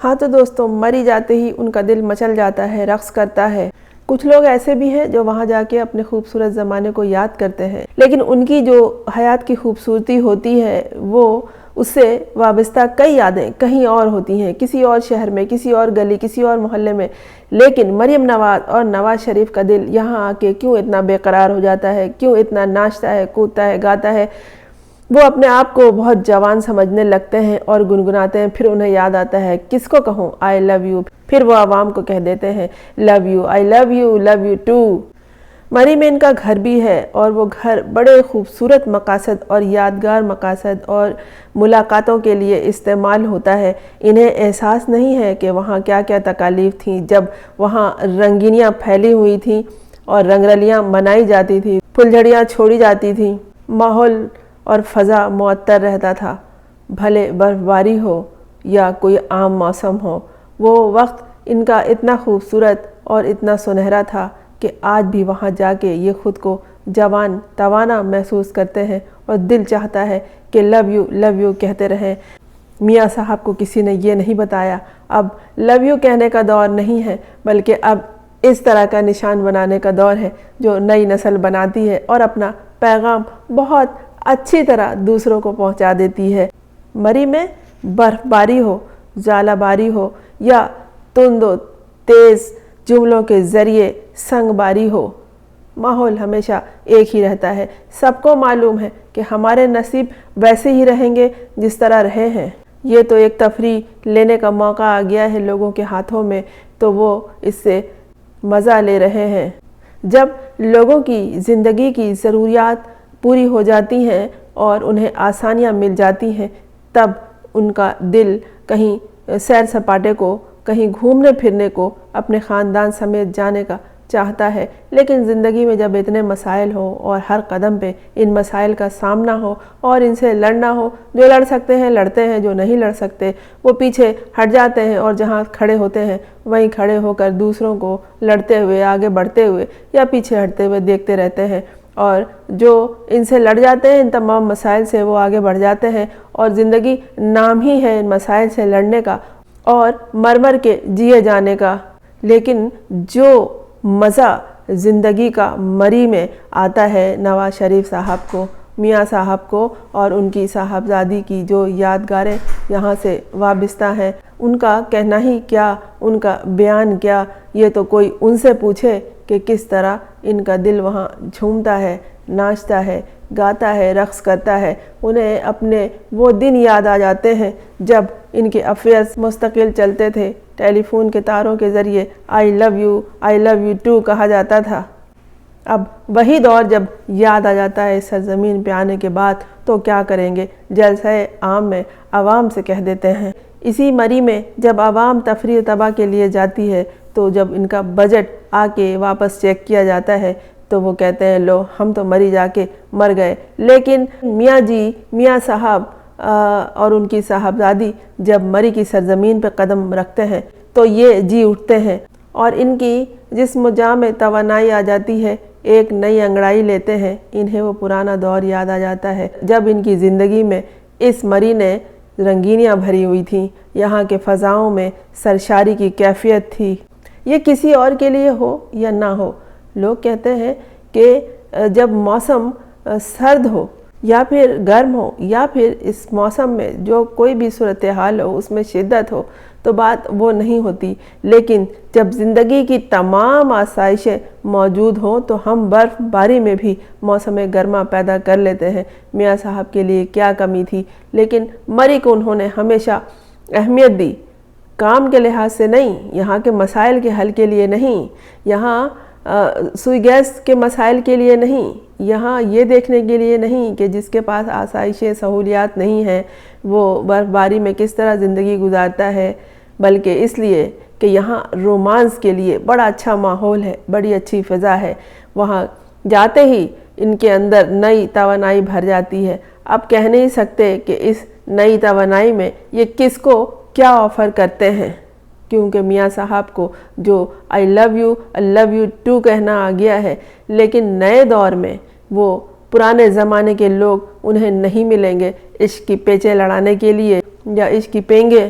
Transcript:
ہاں تو دوستوں، مری جاتے ہی ان کا دل مچل جاتا ہے، رقص کرتا ہے۔ کچھ لوگ ایسے بھی ہیں جو وہاں جا کے اپنے خوبصورت زمانے کو یاد کرتے ہیں، لیکن ان کی جو حیات کی خوبصورتی ہوتی ہے وہ اس سے وابستہ کئی یادیں کہیں اور ہوتی ہیں، کسی اور شہر میں، کسی اور گلی، کسی اور محلے میں۔ لیکن مریم نواز اور نواز شریف کا دل یہاں آ کے کیوں اتنا بے قرار ہو جاتا ہے، کیوں اتنا ناچتا ہے، کودتا ہے، گاتا ہے؟ وہ اپنے آپ کو بہت جوان سمجھنے لگتے ہیں اور گنگناتے ہیں، پھر انہیں یاد آتا ہے کس کو کہوں آئی لو یو، پھر وہ عوام کو کہہ دیتے ہیں love you, I love you, love you too. Murree میں ان کا گھر بھی ہے اور وہ گھر بڑے خوبصورت مقاصد اور یادگار مقاصد اور ملاقاتوں کے لیے استعمال ہوتا ہے۔ انہیں احساس نہیں ہے کہ وہاں کیا کیا تکالیف تھیں جب وہاں رنگینیاں پھیلی ہوئی تھیں اور رنگرلیاں منائی جاتی تھیں، پھلجھڑیاں چھوڑی جاتی تھیں، ماحول اور فضا معطر رہتا تھا، بھلے برف باری ہو یا کوئی عام موسم ہو۔ وہ وقت ان کا اتنا خوبصورت اور اتنا سنہرا تھا کہ آج بھی وہاں جا کے یہ خود کو جوان توانا محسوس کرتے ہیں اور دل چاہتا ہے کہ لو یو کہتے رہیں۔ میاں صاحب کو کسی نے یہ نہیں بتایا اب لو یو کہنے کا دور نہیں ہے، بلکہ اب اس طرح کا نشان بنانے کا دور ہے جو نئی نسل بناتی ہے اور اپنا پیغام بہت اچھی طرح دوسروں کو پہنچا دیتی ہے۔ مری میں برف باری ہو، ژالہ باری ہو یا تند و تیز جملوں کے ذریعے سنگ باری ہو، ماحول ہمیشہ ایک ہی رہتا ہے۔ سب کو معلوم ہے کہ ہمارے نصیب ویسے ہی رہیں گے جس طرح رہے ہیں۔ یہ تو ایک تفریح لینے کا موقع آ گیا ہے لوگوں کے ہاتھوں میں، تو وہ اس سے مزہ لے رہے ہیں۔ جب لوگوں کی زندگی کی ضروریات پوری ہو جاتی ہیں اور انہیں آسانیاں مل جاتی ہیں، تب ان کا دل کہیں سیر سپاٹے کو، کہیں گھومنے پھرنے کو، اپنے خاندان سمیت جانے کا چاہتا ہے۔ لیکن زندگی میں جب اتنے مسائل ہوں اور ہر قدم پہ ان مسائل کا سامنا ہو اور ان سے لڑنا ہو، جو لڑ سکتے ہیں لڑتے ہیں، جو نہیں لڑ سکتے وہ پیچھے ہٹ جاتے ہیں اور جہاں کھڑے ہوتے ہیں وہیں کھڑے ہو کر دوسروں کو لڑتے ہوئے، آگے بڑھتے ہوئے یا پیچھے ہٹتے ہوئے دیکھتے رہتے ہیں، اور جو ان سے لڑ جاتے ہیں ان تمام مسائل سے وہ آگے بڑھ جاتے ہیں۔ اور زندگی نام ہی ہے ان مسائل سے لڑنے کا اور مر کے جیے جانے کا، لیکن جو مزہ زندگی کا مری میں آتا ہے نواز شریف صاحب کو، میاں صاحب کو اور ان کی صاحبزادی کی جو یادگاریں یہاں سے وابستہ ہیں، ان کا کہنا ہی کیا، ان کا بیان کیا۔ یہ تو کوئی ان سے پوچھے کہ کس طرح ان کا دل وہاں جھومتا ہے، ناچتا ہے، گاتا ہے، رقص کرتا ہے۔ انہیں اپنے وہ دن یاد آ جاتے ہیں جب ان کے افیئرز مستقل چلتے تھے، ٹیلی فون کے تاروں کے ذریعے I love you, I love you too کہا جاتا تھا۔ اب وہی دور جب یاد آ جاتا ہے سرزمین پہ آنے کے بعد تو کیا کریں گے، جلسہ عام میں عوام سے کہہ دیتے ہیں۔ اسی مری میں جب عوام تفریح تباہ کے لیے جاتی ہے تو جب ان کا بجٹ آ کے واپس چیک کیا جاتا ہے تو وہ کہتے ہیں لو ہم تو مری جا کے مر گئے۔ لیکن میاں صاحب اور ان کی صاحبزادی جب مری کی سرزمین پہ قدم رکھتے ہیں تو یہ جی اٹھتے ہیں اور ان کی جسم و جاں میں توانائی آ جاتی ہے، ایک نئی انگڑائی لیتے ہیں۔ انہیں وہ پرانا دور یاد آ جاتا ہے جب ان کی زندگی میں اس مری نے رنگینیاں بھری ہوئی تھیں، یہاں کے فضاؤں میں سرشاری کی کیفیت تھی۔ یہ کسی اور کے لیے ہو یا نہ ہو، لوگ کہتے ہیں کہ جب موسم سرد ہو یا پھر گرم ہو یا پھر اس موسم میں جو کوئی بھی صورتحال ہو اس میں شدت ہو تو بات وہ نہیں ہوتی، لیکن جب زندگی کی تمام آسائشیں موجود ہوں تو ہم برف باری میں بھی موسم گرما پیدا کر لیتے ہیں۔ میاں صاحب کے لیے کیا کمی تھی، لیکن مری کو انہوں نے ہمیشہ اہمیت دی، کام کے لحاظ سے نہیں، یہاں کے مسائل کے حل کے لیے نہیں، یہاں سوئی گیس کے مسائل کے لیے نہیں، یہاں یہ دیکھنے کے لیے نہیں کہ جس کے پاس آسائشیں سہولیات نہیں ہیں وہ برف باری میں کس طرح زندگی گزارتا ہے، بلکہ اس لیے کہ یہاں رومانس کے لیے بڑا اچھا ماحول ہے، بڑی اچھی فضا ہے۔ وہاں جاتے ہی ان کے اندر نئی توانائی بھر جاتی ہے۔ اب کہہ نہیں سکتے کہ اس نئی توانائی میں یہ کس کو کیا آفر کرتے ہیں، کیونکہ میاں صاحب کو جو آئی لو یو ٹو کہنا آ گیا ہے، لیکن نئے دور میں وہ پرانے زمانے کے لوگ انہیں نہیں ملیں گے عشق کی پیچیں لڑانے کے لیے یا عشق کی پینگیں